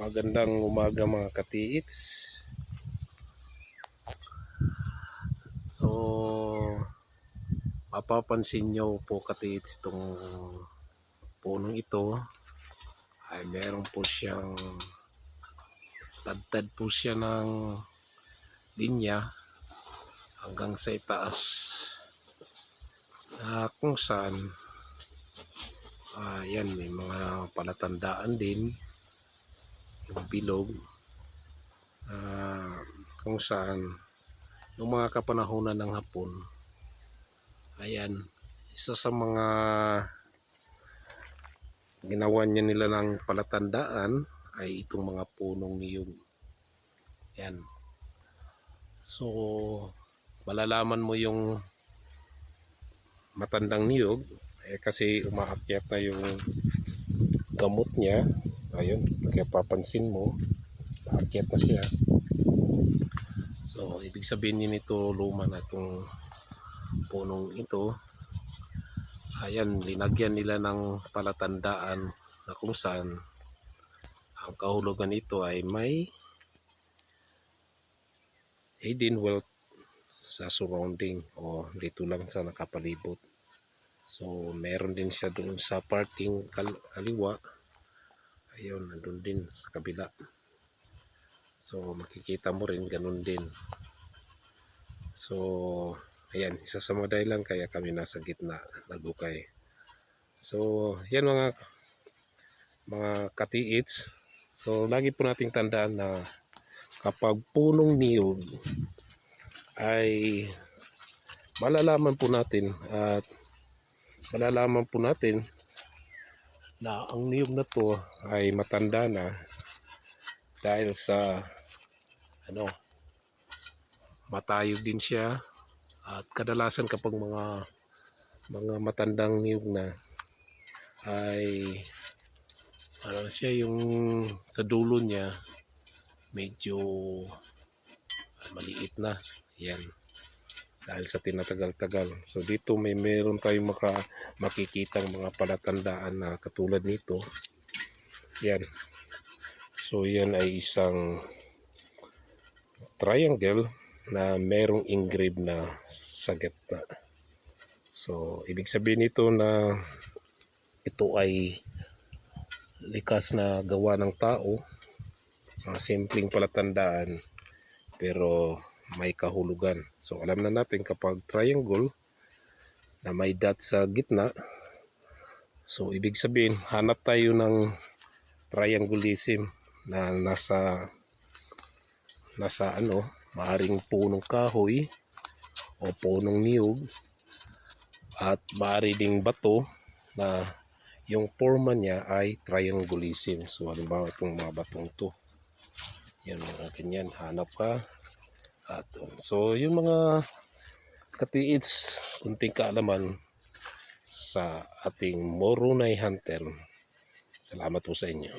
Magandang umaga mga katiits. So, mapapansin nyo po katiits itong punong ito ay meron po siyang tad po siya ng linya hanggang sa itaas, kung saan yan, may mga palatandaan din yung bilog, kung saan noong mga kapanahunan ng hapon, ayan, isa sa mga ginawa nila ng palatandaan ay itong mga punong niyog. Yan. So, malalaman mo yung matandang niyog kasi umaakyat na yung gamot niya. Ayun, kaya papansin mo, umaakyat na siya. So, ibig sabihin nito luma na itong punong ito. Ayan, linagyan nila ng palatandaan na kung saan ang kahulugan nito ay may hidden wealth sa surrounding o dito lang sa nakapalibot. So, meron din siya doon sa parting kaliwa. Ayun, nandun din sa kabila. So, makikita mo rin, ganun din. So, ayan, isa sa mga dahilan kaya kami nasa gitna, nagukay. So, yan mga katiits. So, lagi po nating tandaan na kapag punong niyog ay malalaman po natin na ang niyog na to ay matanda na dahil sa matayog din siya. At kadalasan kapag mga matandang niyog na ay siya yung sa dulo niya medyo maliit na, yan, dahil sa tinatagal-tagal. So dito meron tayong makikitang mga palatandaan na katulad nito. Yan. So yan ay isang triangle na merong engrave na sa gitna. So ibig sabihin nito na ito ay likas na gawa ng tao, mga simpleng palatandaan pero may kahulugan. So alam na natin kapag triangle na may dot sa gitna, so ibig sabihin hanap tayo ng triangulism na nasa maaring punong kahoy o punong niyog, at maaari ding bato na yung forma niya ay triangulism. So halimbawa itong mga batong to, yan, mga ganyan, hanap ka. So yung mga katiits, kunting kaalaman sa ating Moroni Hunter. Salamat po sa inyo.